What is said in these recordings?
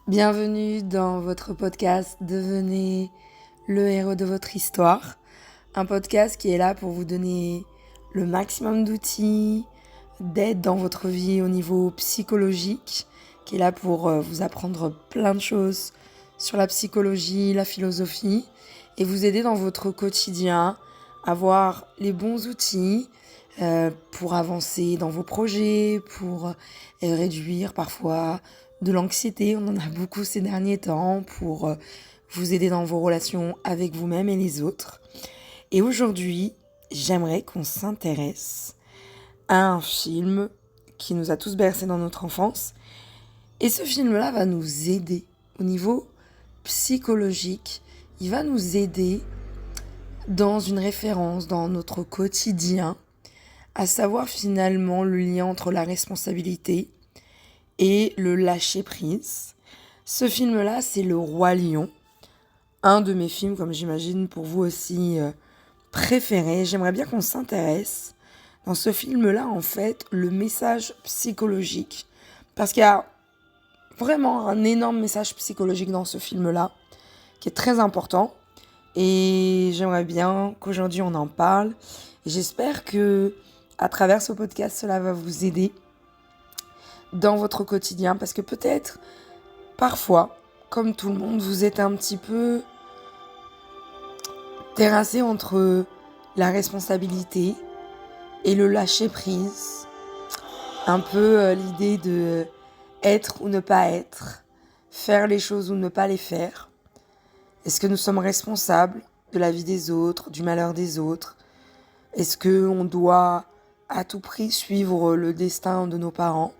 Bienvenue dans votre podcast Devenez le héros de votre histoire. Un podcast qui est là pour vous donner le maximum d'outils, d'aide dans votre vie au niveau psychologique, qui est là pour vous apprendre plein de choses sur la psychologie, la philosophie, et vous aider dans votre quotidien à avoir les bons outils pour avancer dans vos projets, pour réduire parfois de l'anxiété. On en a beaucoup ces derniers temps pour vous aider dans vos relations avec vous-même et les autres. Et aujourd'hui, j'aimerais qu'on s'intéresse à un film qui nous a tous bercés dans notre enfance. Et ce film-là va nous aider au niveau psychologique. Il va nous aider dans une référence, dans notre quotidien, à savoir finalement le lien entre la responsabilité et le lâcher-prise. Ce film-là, c'est Le Roi Lion, un de mes films, comme j'imagine pour vous aussi, préférés. J'aimerais bien qu'on s'intéresse dans ce film-là, en fait, le message psychologique. Parce qu'il y a vraiment un énorme message psychologique dans ce film-là, qui est très important. Et j'aimerais bien qu'aujourd'hui on en parle. Et j'espère que à travers ce podcast, cela va vous aider dans votre quotidien. Parce que peut-être, parfois, comme tout le monde, vous êtes un petit peu terrassé entre la responsabilité et le lâcher-prise. Un peu l'idée de être ou ne pas être, faire les choses ou ne pas les faire. Est-ce que nous sommes responsables de la vie des autres, du malheur des autres ? Est-ce qu'on doit à tout prix suivre le destin de nos parents ?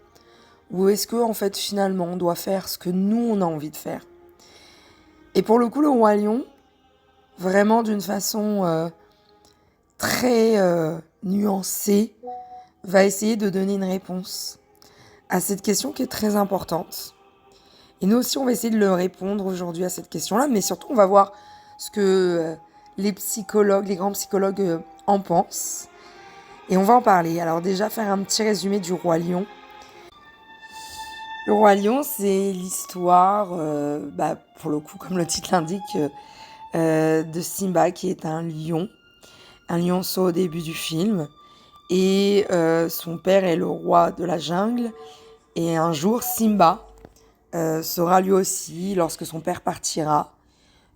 Ou est-ce que en fait finalement on doit faire ce que nous on a envie de faire ? Et pour le coup, Le Roi Lion, vraiment d'une façon très nuancée, va essayer de donner une réponse à cette question qui est très importante. Et nous aussi, on va essayer de le répondre aujourd'hui à cette question-là, mais surtout, on va voir ce que les psychologues, les grands psychologues en pensent. Et on va en parler. Alors déjà, faire un petit résumé du Roi Lion. Le Roi Lion, c'est l'histoire, pour le coup, comme le titre l'indique, de Simba, qui est un lionceau au début du film. Et son père est le roi de la jungle. Et un jour, Simba sera lui aussi, lorsque son père partira,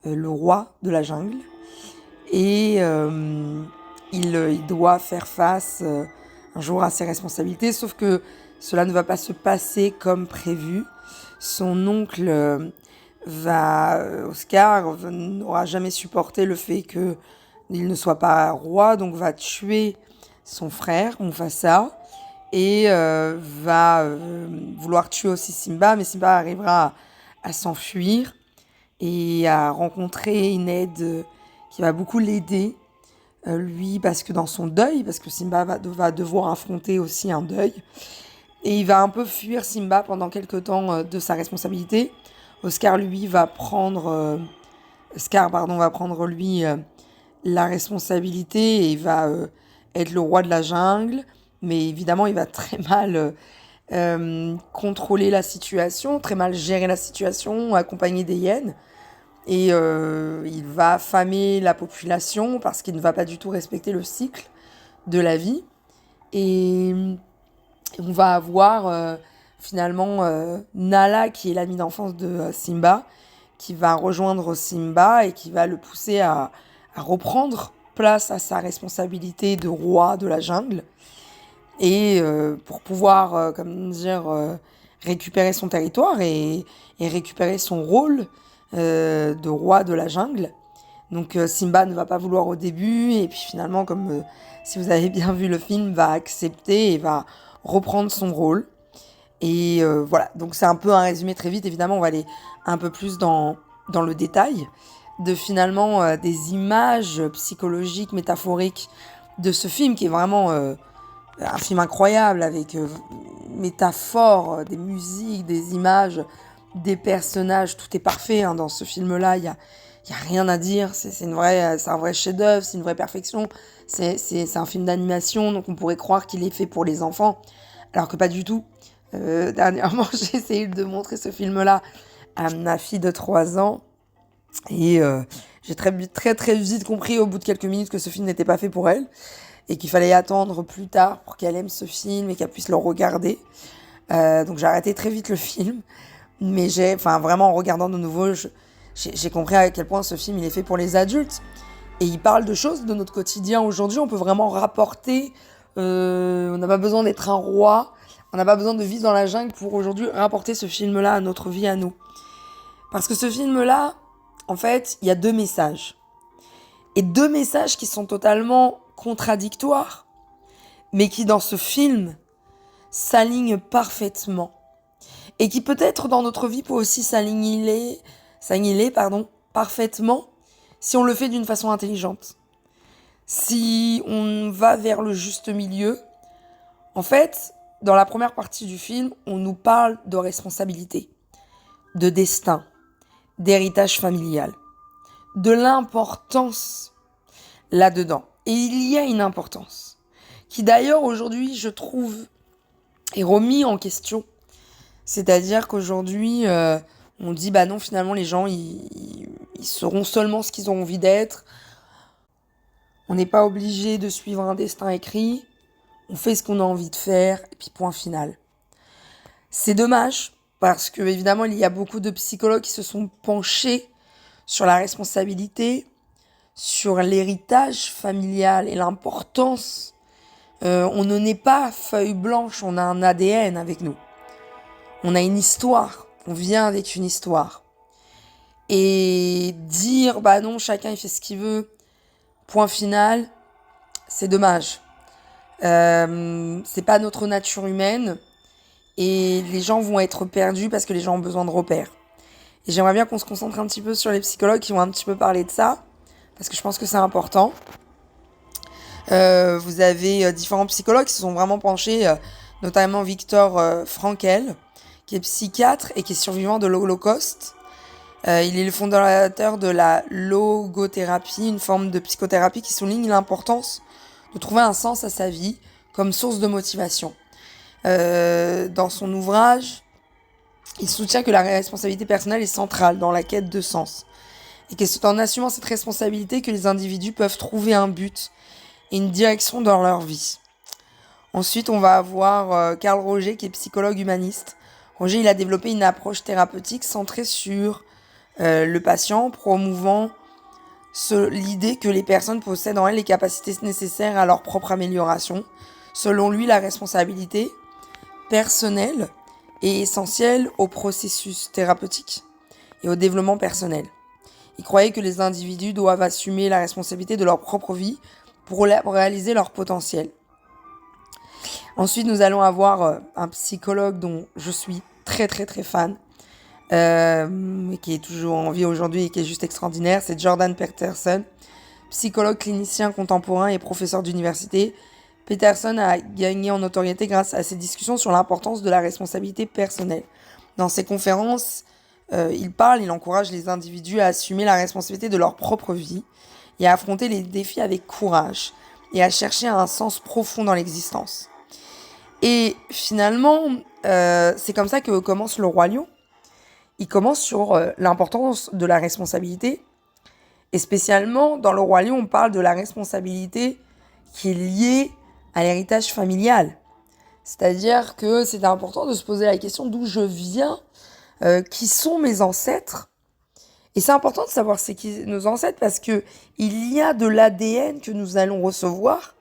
le roi de la jungle. Et il doit faire face un jour à ses responsabilités, sauf que cela ne va pas se passer comme prévu. Son oncle Oscar, n'aura jamais supporté le fait qu'il ne soit pas roi, donc va tuer son frère, Mufasa, et va vouloir tuer aussi Simba, mais Simba arrivera à s'enfuir et à rencontrer une aide qui va beaucoup l'aider, lui, parce que dans son deuil, parce que Simba va devoir affronter aussi un deuil, et il va un peu fuir Simba pendant quelques temps de sa responsabilité. Scar, va prendre lui la responsabilité et va être le roi de la jungle, mais évidemment il va très mal contrôler la situation, très mal gérer la situation, accompagné des hyènes. Et il va affamer la population parce qu'il ne va pas du tout respecter le cycle de la vie. Et on va avoir finalement Nala, qui est l'ami d'enfance de Simba, qui va rejoindre Simba et qui va le pousser à reprendre place à sa responsabilité de roi de la jungle. Et pour pouvoir, récupérer son territoire et récupérer son rôle de roi de la jungle. Donc Simba ne va pas vouloir au début, et puis finalement, comme si vous avez bien vu le film, va accepter et va reprendre son rôle. Et voilà, donc c'est un peu un résumé très vite. Évidemment, on va aller un peu plus dans le détail de finalement des images psychologiques, métaphoriques de ce film, qui est vraiment un film incroyable, avec métaphores, des musiques, des images, des personnages. Tout est parfait dans ce film-là. Il y a rien à dire. C'est un vrai chef-d'œuvre, c'est une vraie perfection. C'est un film d'animation, donc on pourrait croire qu'il est fait pour les enfants, alors que pas du tout. Dernièrement, j'ai essayé de montrer ce film-là à ma fille de 3 ans. Et j'ai très vite compris au bout de quelques minutes que ce film n'était pas fait pour elle et qu'il fallait attendre plus tard pour qu'elle aime ce film et qu'elle puisse le regarder. Donc j'ai arrêté très vite le film. Mais vraiment en regardant de nouveau, j'ai compris à quel point ce film il est fait pour les adultes. Et il parle de choses de notre quotidien aujourd'hui. On peut vraiment rapporter. On n'a pas besoin d'être un roi. On n'a pas besoin de vivre dans la jungle pour aujourd'hui rapporter ce film-là à notre vie, à nous. Parce que ce film-là, en fait, il y a 2 messages. Et 2 messages qui sont totalement contradictoires, mais qui, dans ce film, s'alignent parfaitement. Et qui, peut-être, dans notre vie, peut aussi s'aligner parfaitement, si on le fait d'une façon intelligente. Si on va vers le juste milieu. En fait, dans la première partie du film, on nous parle de responsabilité, de destin, d'héritage familial, de l'importance là-dedans. Et il y a une importance qui d'ailleurs aujourd'hui, je trouve, est remise en question. C'est-à-dire qu'aujourd'hui, on dit bah non, finalement les gens ils seront seulement ce qu'ils ont envie d'être. On n'est pas obligé de suivre un destin écrit. On fait ce qu'on a envie de faire et puis point final. C'est dommage parce que évidemment il y a beaucoup de psychologues qui se sont penchés sur la responsabilité, sur l'héritage familial et l'importance. On ne naît pas feuille blanche, on a un ADN avec nous. On a une histoire, on vient avec une histoire. Et dire, bah non, chacun il fait ce qu'il veut, point final, c'est dommage. C'est pas notre nature humaine et les gens vont être perdus parce que les gens ont besoin de repères. Et j'aimerais bien qu'on se concentre un petit peu sur les psychologues qui vont un petit peu parler de ça, parce que je pense que c'est important. Vous avez différents psychologues qui se sont vraiment penchés, notamment Viktor Frankl, qui est psychiatre et qui est survivant de l'Holocauste. Il est le fondateur de la logothérapie, une forme de psychothérapie qui souligne l'importance de trouver un sens à sa vie comme source de motivation. Dans son ouvrage, il soutient que la responsabilité personnelle est centrale dans la quête de sens et que c'est en assumant cette responsabilité que les individus peuvent trouver un but et une direction dans leur vie. Ensuite, on va avoir Carl Rogers qui est psychologue humaniste. Roger, il a développé une approche thérapeutique centrée sur le patient, promouvant l'idée que les personnes possèdent en elles les capacités nécessaires à leur propre amélioration. Selon lui, la responsabilité personnelle est essentielle au processus thérapeutique et au développement personnel. Il croyait que les individus doivent assumer la responsabilité de leur propre vie pour réaliser leur potentiel. Ensuite, nous allons avoir un psychologue dont je suis très fan, qui est toujours en vie aujourd'hui et qui est juste extraordinaire, c'est Jordan Peterson, psychologue clinicien contemporain et professeur d'université. Peterson a gagné en notoriété grâce à ses discussions sur l'importance de la responsabilité personnelle. Dans ses conférences, il encourage les individus à assumer la responsabilité de leur propre vie et à affronter les défis avec courage et à chercher un sens profond dans l'existence. Et finalement, c'est comme ça que commence Le Roi Lion. Il commence sur l'importance de la responsabilité. Et spécialement, dans Le Roi Lion, on parle de la responsabilité qui est liée à l'héritage familial. C'est-à-dire que c'est important de se poser la question d'où je viens, qui sont mes ancêtres. Et c'est important de savoir c'est qui nos ancêtres parce que il y a de l'ADN que nous allons recevoir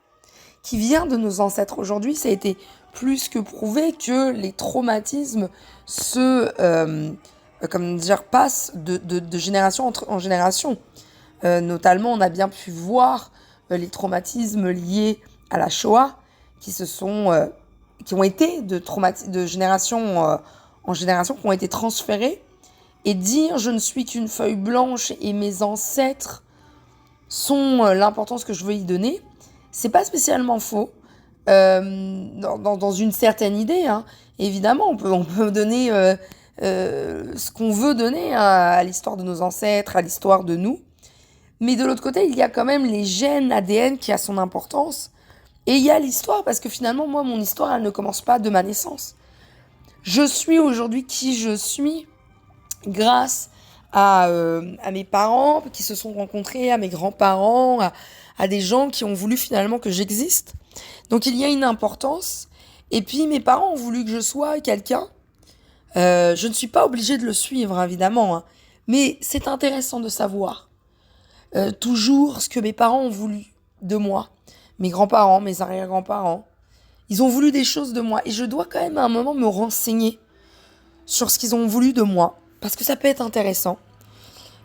qui vient de nos ancêtres. Aujourd'hui, ça a été plus que prouvé que les traumatismes passent de génération en génération. Notamment, on a bien pu voir les traumatismes liés à la Shoah qui ont été de génération en génération, qui ont été transférés. Et dire je ne suis qu'une feuille blanche et mes ancêtres sont l'importance que je veux y donner, c'est pas spécialement faux. Dans une certaine idée, hein. Évidemment, on peut donner ce qu'on veut donner à l'histoire de nos ancêtres, à l'histoire de nous. Mais de l'autre côté, il y a quand même les gènes ADN qui a son importance. Et il y a l'histoire, parce que finalement, moi, mon histoire, elle ne commence pas de ma naissance. Je suis aujourd'hui qui je suis grâce à mes parents qui se sont rencontrés, à mes grands-parents, à des gens qui ont voulu finalement que j'existe. Donc il y a une importance. Et puis mes parents ont voulu que je sois quelqu'un. Je ne suis pas obligée de le suivre, évidemment, hein, mais c'est intéressant de savoir toujours ce que mes parents ont voulu de moi. Mes grands-parents, mes arrière-grands-parents, ils ont voulu des choses de moi. Et je dois quand même à un moment me renseigner sur ce qu'ils ont voulu de moi. Parce que ça peut être intéressant.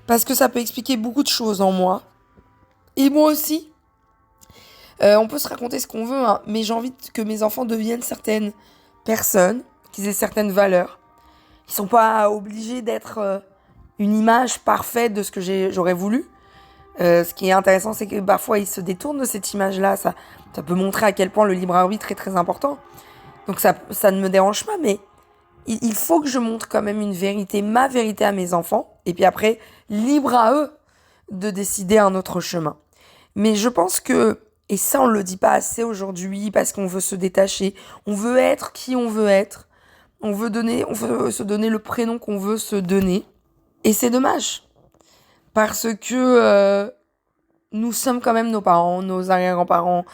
Parce que ça peut expliquer beaucoup de choses en moi. Et moi aussi. On peut se raconter ce qu'on veut, hein, mais j'ai envie que mes enfants deviennent certaines personnes, qu'ils aient certaines valeurs. Ils sont pas obligés d'être une image parfaite de ce que j'aurais voulu. Ce qui est intéressant, c'est que parfois ils se détournent de cette image-là. Ça peut montrer à quel point le libre arbitre est très important. Donc ça ne me dérange pas, mais il faut que je montre quand même une vérité, ma vérité à mes enfants. Et puis après, libre à eux de décider un autre chemin. Mais je pense que, et ça on le dit pas assez aujourd'hui parce qu'on veut se détacher, on veut être qui on veut être, on veut se donner le prénom qu'on veut se donner. Et c'est dommage. Parce que nous sommes quand même nos parents, nos arrière-grands-parents,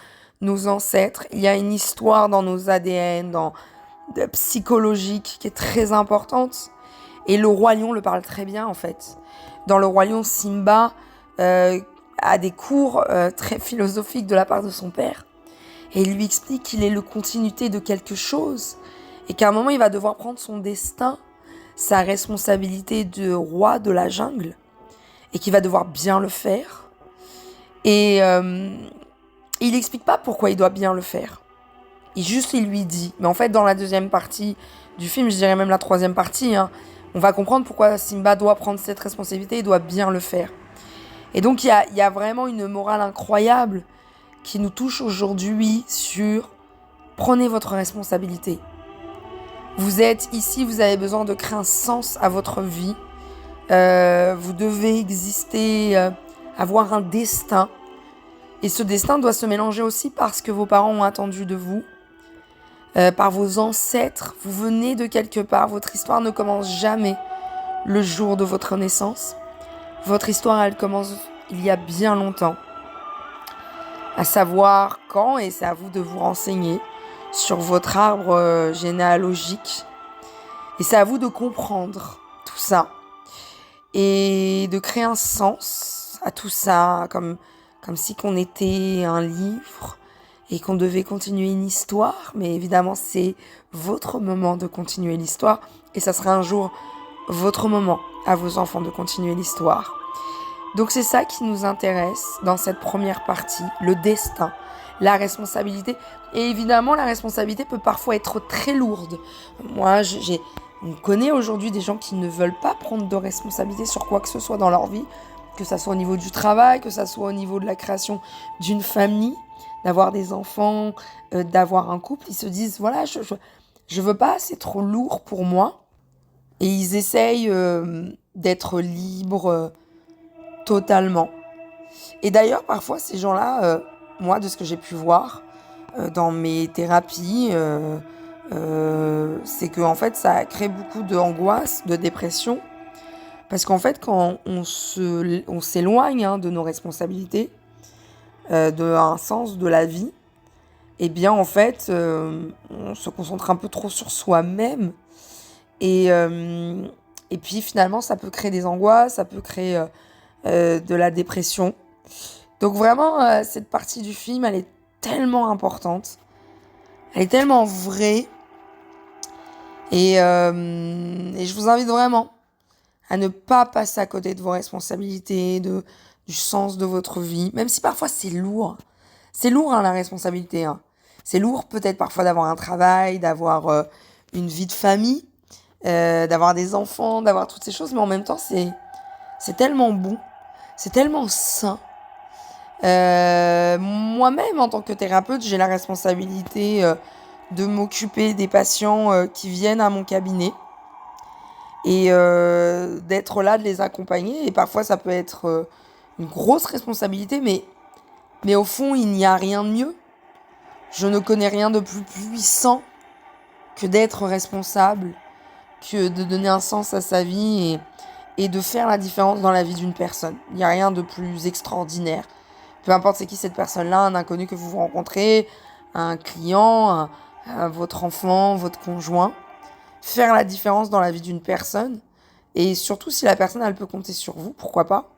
nos ancêtres. Il y a une histoire dans nos ADN, psychologique, qui est très importante. Et le Roi Lion le parle très bien, en fait. Dans le Roi Lion, Simba a des cours très philosophiques de la part de son père. Et il lui explique qu'il est le continuité de quelque chose. Et qu'à un moment, il va devoir prendre son destin, sa responsabilité de roi de la jungle. Et qu'il va devoir bien le faire. Et il n'explique pas pourquoi il doit bien le faire. Il lui dit. Mais en fait, dans la deuxième partie du film, je dirais même la troisième partie, hein, on va comprendre pourquoi Simba doit prendre cette responsabilité et doit bien le faire. Et donc, il y a vraiment une morale incroyable qui nous touche aujourd'hui sur prenez votre responsabilité. Vous êtes ici, vous avez besoin de créer un sens à votre vie. Vous devez exister, avoir un destin. Et ce destin doit se mélanger aussi par ce que vos parents ont attendu de vous, par vos ancêtres. Vous venez de quelque part. Votre histoire ne commence jamais le jour de votre naissance. Votre histoire, elle commence il y a bien longtemps. À savoir quand, et c'est à vous de vous renseigner sur votre arbre généalogique. Et c'est à vous de comprendre tout ça. Et de créer un sens à tout ça, comme si qu'on était un livre et qu'on devait continuer une histoire. Mais évidemment, c'est votre moment de continuer l'histoire. Et ça sera un jour votre moment à vos enfants de continuer l'histoire. Donc c'est ça qui nous intéresse dans cette première partie, le destin, la responsabilité. Et évidemment, la responsabilité peut parfois être très lourde. Moi, on connaît aujourd'hui des gens qui ne veulent pas prendre de responsabilité sur quoi que ce soit dans leur vie, que ça soit au niveau du travail, que ça soit au niveau de la création d'une famille, d'avoir des enfants, d'avoir un couple. Ils se disent, voilà, je veux pas, c'est trop lourd pour moi. Et ils essayent d'être libres totalement. Et d'ailleurs, parfois, ces gens-là, moi, de ce que j'ai pu voir dans mes thérapies, c'est que en fait, ça crée beaucoup d'angoisse, de dépression. Parce qu'en fait, quand on s'éloigne de nos responsabilités, d'un sens de la vie, eh bien, en fait, on se concentre un peu trop sur soi-même. Et puis, finalement, ça peut créer des angoisses, ça peut créer de la dépression. Donc, vraiment, cette partie du film, elle est tellement importante. Elle est tellement vraie. Et je vous invite vraiment à ne pas passer à côté de vos responsabilités, du sens de votre vie, même si parfois c'est lourd. C'est lourd, hein, la responsabilité. Hein. C'est lourd peut-être parfois d'avoir un travail, d'avoir une vie de famille, d'avoir des enfants, d'avoir toutes ces choses, mais en même temps, c'est tellement bon, c'est tellement sain. Moi-même, en tant que thérapeute, j'ai la responsabilité de m'occuper des patients qui viennent à mon cabinet. Et d'être là, de les accompagner. Et parfois, ça peut être une grosse responsabilité, mais au fond, il n'y a rien de mieux. Je ne connais rien de plus puissant que d'être responsable, que de donner un sens à sa vie et de faire la différence dans la vie d'une personne. Il n'y a rien de plus extraordinaire. Peu importe c'est qui cette personne-là, un inconnu que vous rencontrez, un client, votre enfant, votre conjoint. Faire la différence dans la vie d'une personne. Et surtout, si la personne, elle peut compter sur vous, pourquoi pas.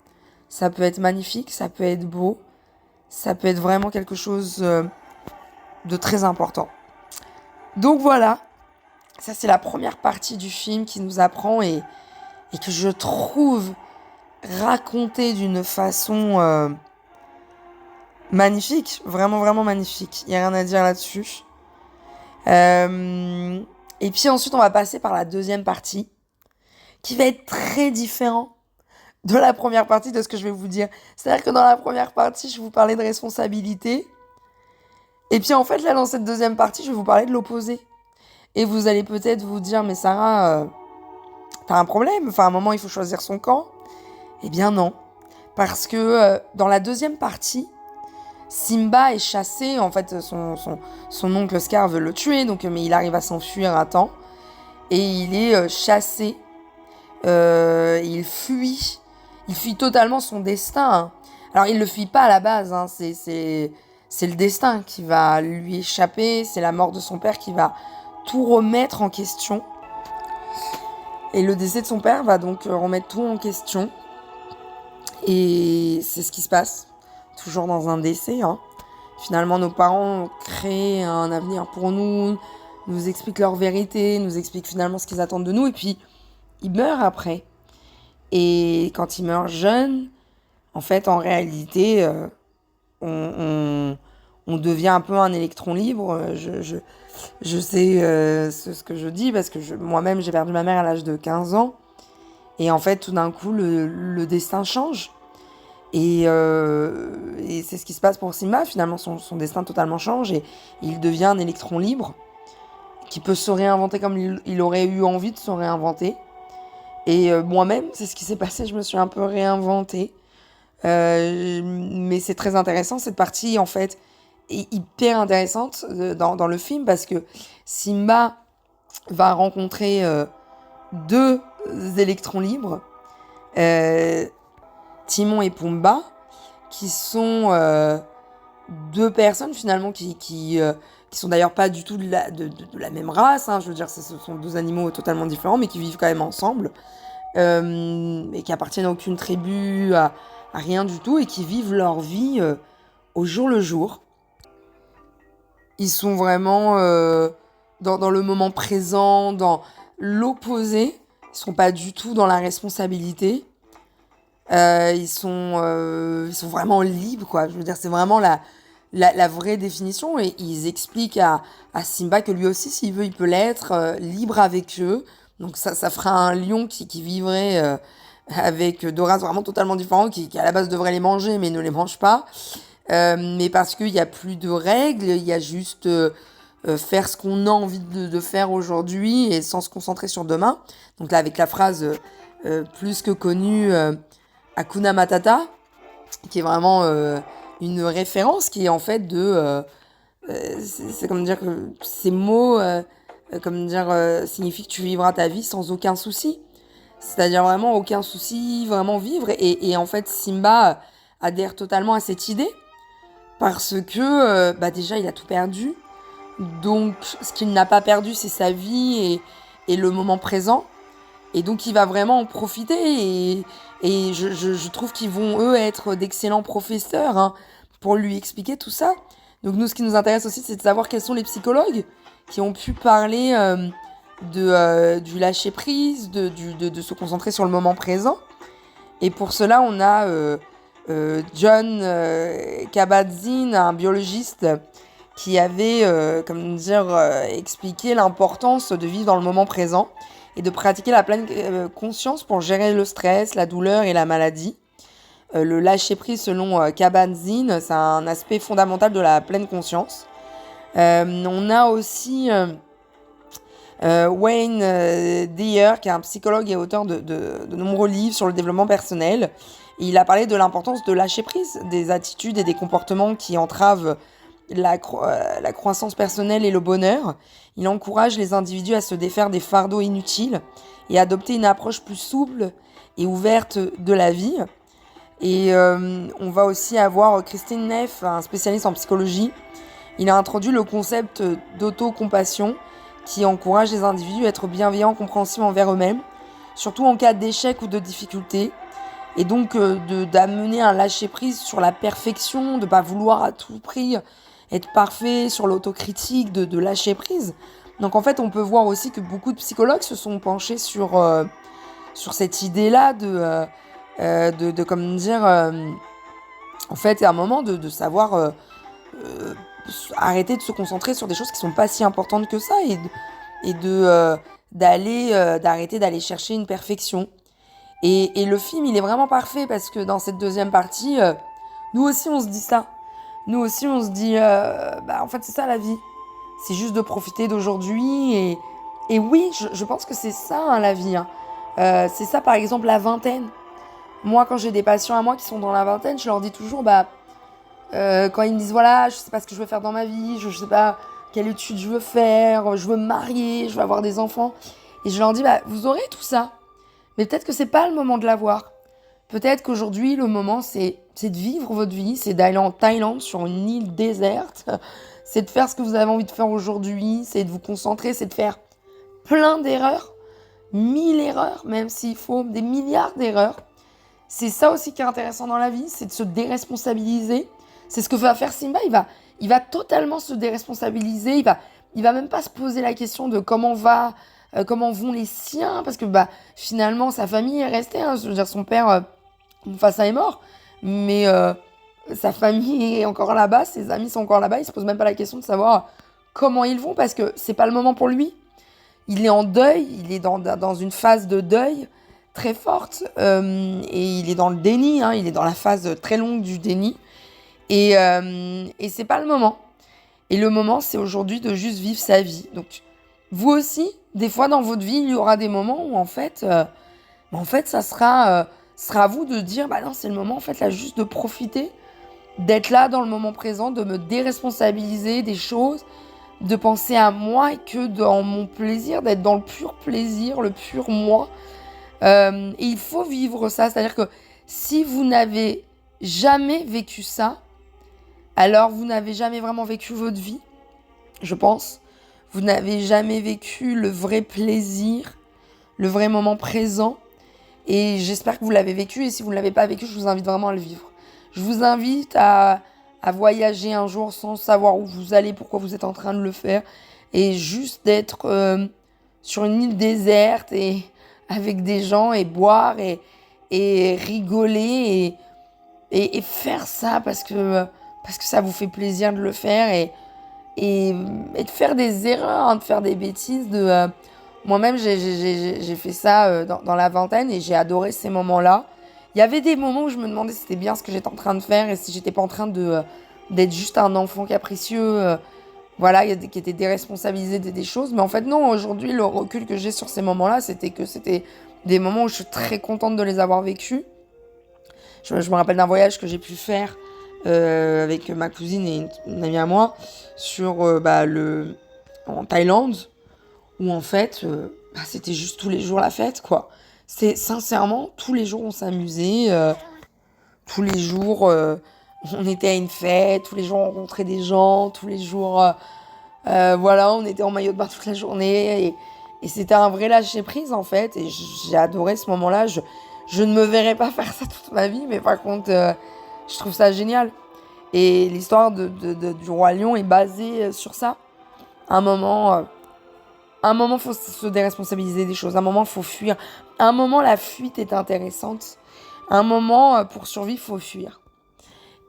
Ça peut être magnifique, ça peut être beau. Ça peut être vraiment quelque chose de très important. Donc voilà, ça c'est la première partie du film qui nous apprend et que je trouve racontée d'une façon magnifique, vraiment vraiment magnifique. Il n'y a rien à dire là-dessus. Et puis ensuite on va passer par la deuxième partie qui va être très différent de la première partie de ce que je vais vous dire. C'est-à-dire que dans la première partie, je vous parlais de responsabilité. Et puis en fait, là, dans cette deuxième partie, je vais vous parler de l'opposé. Et vous allez peut-être vous dire, mais Sarah, t'as un problème. Enfin, à un moment, il faut choisir son camp. Eh bien non. Parce que dans la deuxième partie, Simba est chassé. En fait, son oncle Scar veut le tuer, donc, mais il arrive à s'enfuir à temps. Et il est chassé. Il fuit. Il fuit totalement son destin. Hein. Alors, il le fuit pas à la base. Hein. C'est le destin qui va lui échapper. C'est la mort de son père qui va tout remettre en question. Et le décès de son père va donc remettre tout en question. Et c'est ce qui se passe. Toujours dans un décès. Hein. Finalement, nos parents ont créé un avenir pour nous, nous expliquent leur vérité, nous expliquent finalement ce qu'ils attendent de nous. Et puis, ils meurent après. Et quand ils meurent jeunes, en fait, en réalité, on devient un peu un électron libre. Je sais ce que je dis parce que moi-même, j'ai perdu ma mère à l'âge de 15 ans. Et en fait, tout d'un coup, le destin change. Et c'est ce qui se passe pour Simba. Finalement, son destin totalement change et il devient un électron libre qui peut se réinventer comme il aurait eu envie de se réinventer. Et moi-même, c'est ce qui s'est passé, je me suis un peu réinventée. Mais c'est très intéressant, cette partie, en fait, est hyper intéressante dans le film, parce que Simba va rencontrer deux électrons libres, Timon et Pumba, qui sont deux personnes, finalement, qui sont d'ailleurs pas du tout de la même race, hein, je veux dire, ce sont deux animaux totalement différents, mais qui vivent quand même ensemble, et qui appartiennent à aucune tribu, à rien du tout, et qui vivent leur vie au jour le jour. Ils sont vraiment dans le moment présent, dans l'opposé. Ils sont pas du tout dans la responsabilité. Ils sont vraiment libres, quoi. Je veux dire, c'est vraiment la vraie définition. Et ils expliquent à Simba que lui aussi, s'il veut, il peut l'être, libre avec eux. Donc ça fera un lion qui vivrait avec deux races vraiment totalement différentes, qui à la base devrait les manger, mais ne les mange pas. Mais parce qu'il n'y a plus de règles, il y a juste faire ce qu'on a envie de faire aujourd'hui et sans se concentrer sur demain. Donc là, avec la phrase plus que connue, Hakuna Matata, qui est vraiment une référence, qui est en fait c'est comme dire que ces mots signifient que tu vivras ta vie sans aucun souci. C'est-à-dire vraiment aucun souci, vraiment vivre. Et en fait, Simba adhère totalement à cette idée parce que déjà, il a tout perdu. Donc, ce qu'il n'a pas perdu, c'est sa vie et le moment présent. Et donc, il va vraiment en profiter. Et je trouve qu'ils vont, eux, être d'excellents professeurs hein, pour lui expliquer tout ça. Donc, nous, ce qui nous intéresse aussi, c'est de savoir quels sont les psychologues qui ont pu parler du lâcher-prise, de se concentrer sur le moment présent. Et pour cela, on a John Kabat-Zinn, un biologiste qui avait expliqué l'importance de vivre dans le moment présent et de pratiquer la pleine conscience pour gérer le stress, la douleur et la maladie. Le lâcher-prise, selon Kabat-Zinn, c'est un aspect fondamental de la pleine conscience. On a aussi Wayne Dyer, qui est un psychologue et auteur de nombreux livres sur le développement personnel. Et il a parlé de l'importance de lâcher prise, des attitudes et des comportements qui entravent la croissance personnelle et le bonheur. Il encourage les individus à se défaire des fardeaux inutiles et à adopter une approche plus souple et ouverte de la vie. Et on va aussi avoir Christine Neff, un spécialiste en psychologie. Il a introduit le concept d'autocompassion qui encourage les individus à être bienveillants, compréhensifs envers eux-mêmes, surtout en cas d'échec ou de difficulté. Et donc d'amener un lâcher-prise sur la perfection, de ne pas vouloir à tout prix être parfait, sur l'autocritique, de lâcher-prise. Donc en fait, on peut voir aussi que beaucoup de psychologues se sont penchés sur cette idée-là comment dire, en fait, à un moment de savoir arrêter de se concentrer sur des choses qui sont pas si importantes que ça et d'arrêter d'aller chercher une perfection. Et le film, il est vraiment parfait parce que dans cette deuxième partie, nous aussi on se dit ça. Nous aussi on se dit, en fait c'est ça la vie. C'est juste de profiter d'aujourd'hui et oui, je pense que c'est ça hein, la vie. Hein. C'est ça par exemple la vingtaine. Moi quand j'ai des patients à moi qui sont dans la vingtaine, je leur dis toujours, quand ils me disent voilà, je sais pas ce que je veux faire dans ma vie, je sais pas quelle étude je veux faire, je veux me marier, je veux avoir des enfants. Et je leur dis, vous aurez tout ça. Mais peut-être que c'est pas le moment de l'avoir. Peut-être qu'aujourd'hui, le moment, c'est de vivre votre vie, c'est d'aller en Thaïlande sur une île déserte, c'est de faire ce que vous avez envie de faire aujourd'hui, c'est de vous concentrer, c'est de faire plein d'erreurs, 1000 erreurs, même s'il faut des milliards d'erreurs. C'est ça aussi qui est intéressant dans la vie, c'est de se déresponsabiliser. C'est ce que va faire Simba, il va totalement se déresponsabiliser, il va même pas se poser la question de comment vont les siens, parce que finalement sa famille est restée, hein. Je veux dire son père, Mufasa est mort, mais sa famille est encore là-bas, ses amis sont encore là-bas, il se pose même pas la question de savoir comment ils vont, parce que c'est pas le moment pour lui. Il est en deuil, il est dans une phase de deuil très forte, et il est dans le déni, hein, il est dans la phase très longue du déni, et c'est pas le moment. Et le moment, c'est aujourd'hui de juste vivre sa vie. Donc, vous aussi, des fois dans votre vie, il y aura des moments où en fait ça sera à vous de dire, non, c'est le moment en fait là juste de profiter, d'être là dans le moment présent, de me déresponsabiliser des choses, de penser à moi et que dans mon plaisir, d'être dans le pur plaisir, le pur moi. Et il faut vivre ça, c'est-à-dire que si vous n'avez jamais vécu ça, alors vous n'avez jamais vraiment vécu votre vie, je pense. Vous n'avez jamais vécu le vrai plaisir, le vrai moment présent. Et j'espère que vous l'avez vécu. Et si vous ne l'avez pas vécu, je vous invite vraiment à le vivre. Je vous invite à voyager un jour sans savoir où vous allez, pourquoi vous êtes en train de le faire. Et juste d'être sur une île déserte et avec des gens et boire et rigoler et faire ça parce que ça vous fait plaisir de le faire et de faire des erreurs, hein, de faire des bêtises. Moi-même, j'ai fait ça dans la vingtaine et j'ai adoré ces moments-là. Il y avait des moments où je me demandais si c'était bien ce que j'étais en train de faire et si j'étais pas en train d'être juste un enfant capricieux, qui était déresponsabilisé des choses. Mais en fait, non, aujourd'hui, le recul que j'ai sur ces moments-là, c'était des moments où je suis très contente de les avoir vécus. Je me rappelle d'un voyage que j'ai pu faire avec ma cousine et une amie à moi en Thaïlande où en fait c'était juste tous les jours la fête quoi. C'est sincèrement tous les jours on s'amusait, tous les jours on était à une fête, tous les jours on rencontrait des gens, tous les jours on était en maillot de bain toute la journée et c'était un vrai lâcher prise en fait et j'ai adoré ce moment-là. Je ne me verrais pas faire ça toute ma vie, mais par contre je trouve ça génial. Et l'histoire du Roi Lion est basée sur ça. À un moment, faut se déresponsabiliser des choses. À un moment, faut fuir. À un moment, la fuite est intéressante. À un moment, pour survivre, faut fuir.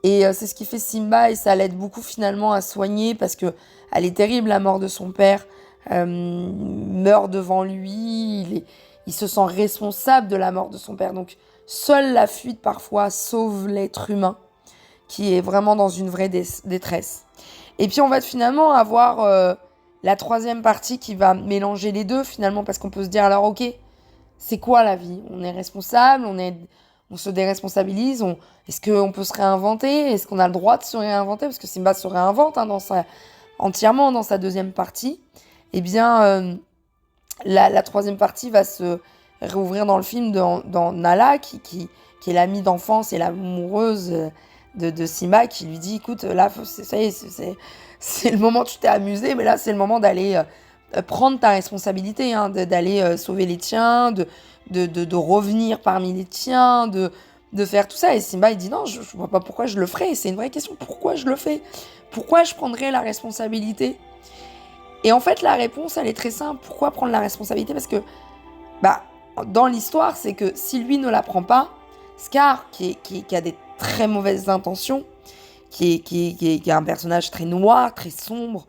Et c'est ce qui fait Simba et ça l'aide beaucoup finalement à soigner parce que elle est terrible, la mort de son père. Meurt devant lui. Il se sent responsable de la mort de son père. Donc, seule la fuite parfois sauve l'être humain qui est vraiment dans une vraie détresse. Et puis on va finalement avoir la troisième partie qui va mélanger les deux finalement parce qu'on peut se dire alors ok, c'est quoi la vie ? On est responsable, on se déresponsabilise, est-ce qu'on peut se réinventer? Est-ce qu'on a le droit de se réinventer? Parce que Simba se réinvente entièrement dans sa deuxième partie. Eh bien, la troisième partie va se réouvrir dans le film dans Nala, qui est l'amie d'enfance et l'amoureuse de Simba, qui lui dit, écoute, là, ça y est, c'est le moment, tu t'es amusé, mais là, c'est le moment d'aller prendre ta responsabilité, hein, d'aller sauver les tiens, de revenir parmi les tiens, de faire tout ça. Et Simba, il dit non, je vois pas pourquoi je le ferais. C'est une vraie question, pourquoi je le fais? Pourquoi je prendrais la responsabilité? Et en fait, la réponse, elle est très simple. Pourquoi prendre la responsabilité? Parce que, dans l'histoire, c'est que si lui ne la prend pas, Scar, qui a des très mauvaises intentions, qui est un personnage très noir, très sombre,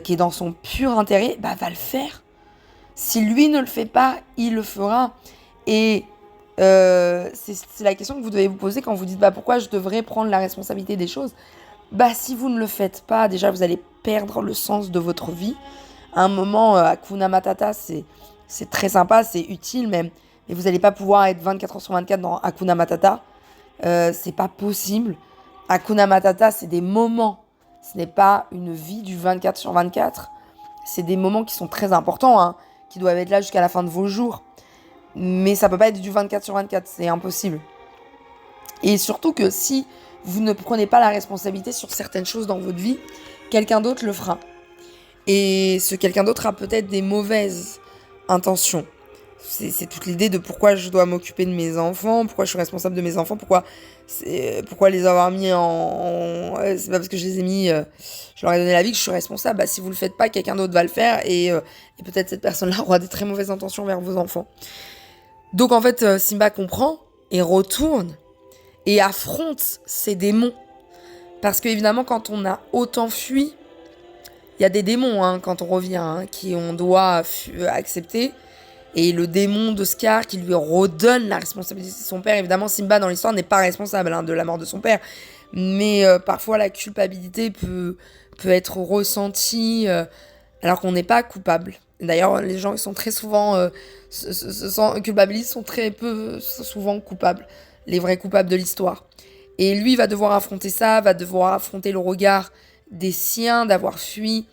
qui est dans son pur intérêt, va le faire. Si lui ne le fait pas, il le fera. Et c'est la question que vous devez vous poser quand vous dites pourquoi je devrais prendre la responsabilité des choses. Si vous ne le faites pas, déjà vous allez perdre le sens de votre vie. À un moment, Hakuna Matata, c'est très sympa, c'est utile, mais vous n'allez pas pouvoir être 24 heures sur 24 dans Hakuna Matata. C'est pas possible. Hakuna Matata, c'est des moments. Ce n'est pas une vie du 24 sur 24. C'est des moments qui sont très importants, hein, qui doivent être là jusqu'à la fin de vos jours. Mais ça peut pas être du 24 sur 24, c'est impossible. Et surtout que si vous ne prenez pas la responsabilité sur certaines choses dans votre vie, quelqu'un d'autre le fera. Et ce quelqu'un d'autre a peut-être des mauvaises intentions. C'est toute l'idée de pourquoi je dois m'occuper de mes enfants, pourquoi je suis responsable de mes enfants, pourquoi les avoir mis c'est pas parce que je les ai mis, je leur ai donné la vie que je suis responsable. Si vous le faites pas, quelqu'un d'autre va le faire et peut-être cette personne-là aura des très mauvaises intentions vers vos enfants. Donc en fait, Simba comprend et retourne et affronte ses démons. Parce qu'évidemment, quand on a autant fui, il y a des démons quand on revient, qui on doit accepter. Et le démon de Scar qui lui redonne la responsabilité de son père. Évidemment, Simba, dans l'histoire, n'est pas responsable de la mort de son père. Mais parfois, la culpabilité peut être ressentie alors qu'on n'est pas coupable. D'ailleurs, les gens qui sont très souvent culpabilisent sont très peu souvent coupables. Les vrais coupables de l'histoire. Et lui va devoir affronter ça, va devoir affronter le regard des siens d'avoir fui,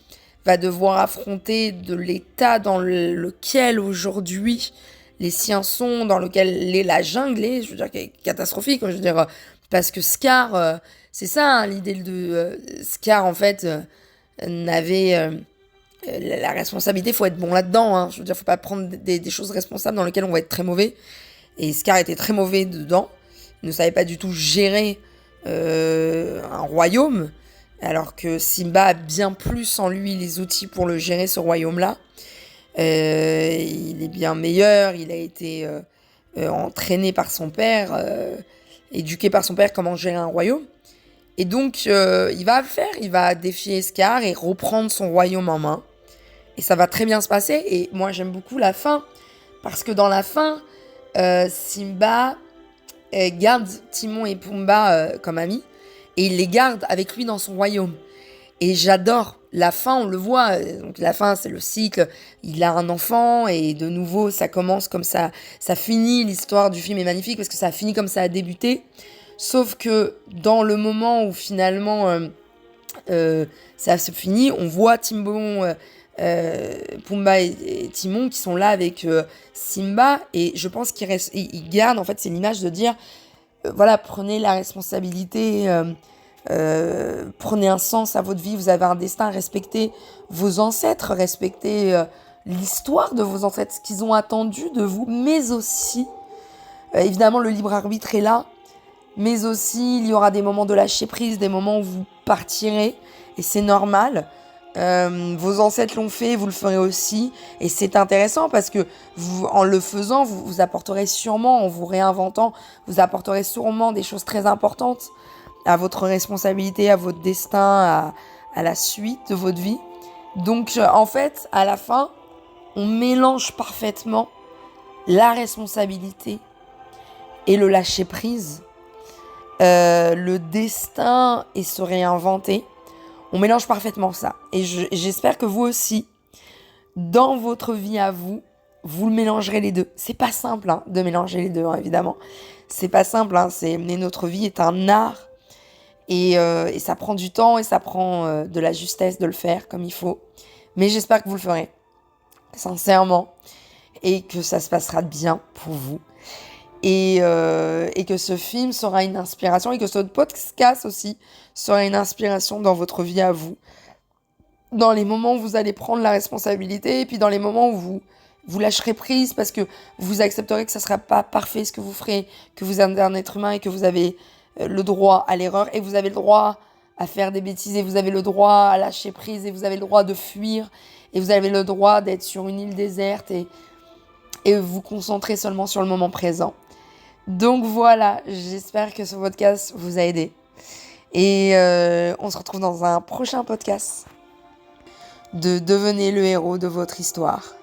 va devoir affronter de l'état dans lequel aujourd'hui les siens sont, dans lequel la jungle est, je veux dire, catastrophique, je veux dire, parce que Scar, c'est ça, l'idée de Scar, en fait, n'avait la responsabilité, faut être bon là-dedans, je veux dire, faut pas prendre des choses responsables dans lesquelles on va être très mauvais, et Scar était très mauvais dedans, il ne savait pas du tout gérer un royaume, alors que Simba a bien plus en lui les outils pour le gérer, ce royaume-là. Il est bien meilleur, il a été entraîné par son père, éduqué par son père comment gérer un royaume. Et donc, il va défier Scar et reprendre son royaume en main. Et ça va très bien se passer. Et moi, j'aime beaucoup la fin, parce que dans la fin, Simba garde Timon et Pumba comme amis. Et il les garde avec lui dans son royaume. Et j'adore. La fin, on le voit. Donc la fin, c'est le cycle. Il a un enfant et de nouveau, ça commence comme ça. Ça finit. L'histoire du film est magnifique parce que ça finit comme ça a débuté. Sauf que dans le moment où finalement ça se finit, on voit Pumba et Timon qui sont là avec Simba. Et je pense qu'ils gardent, en fait, c'est l'image de dire prenez la responsabilité, prenez un sens à votre vie, vous avez un destin, respectez vos ancêtres, respectez l'histoire de vos ancêtres, ce qu'ils ont attendu de vous, mais aussi, évidemment, le libre arbitre est là, mais aussi, il y aura des moments de lâcher prise, des moments où vous partirez, et c'est normal. Vos ancêtres l'ont fait, vous le ferez aussi, et c'est intéressant parce que en le faisant, vous apporterez sûrement, en vous réinventant, vous apporterez sûrement des choses très importantes à votre responsabilité, à votre destin, à la suite de votre vie. Donc en fait, à la fin, on mélange parfaitement la responsabilité et le lâcher prise, le destin et se réinventer. On mélange parfaitement ça. Et j'espère que vous aussi, dans votre vie à vous, vous le mélangerez les deux. C'est pas simple de mélanger les deux, évidemment. C'est pas simple, mais notre vie est un art. Et ça prend du temps et ça prend de la justesse de le faire comme il faut. Mais j'espère que vous le ferez, sincèrement. Et que ça se passera bien pour vous. Et que ce film sera une inspiration et que ce podcast aussi sera une inspiration dans votre vie à vous. Dans les moments où vous allez prendre la responsabilité et puis dans les moments où vous lâcherez prise parce que vous accepterez que ça ne sera pas parfait ce que vous ferez, que vous êtes un être humain et que vous avez le droit à l'erreur et vous avez le droit à faire des bêtises et vous avez le droit à lâcher prise et vous avez le droit de fuir et vous avez le droit d'être sur une île déserte et vous concentrer seulement sur le moment présent. Donc voilà, j'espère que ce podcast vous a aidé. Et on se retrouve dans un prochain podcast de Devenez le héros de votre histoire.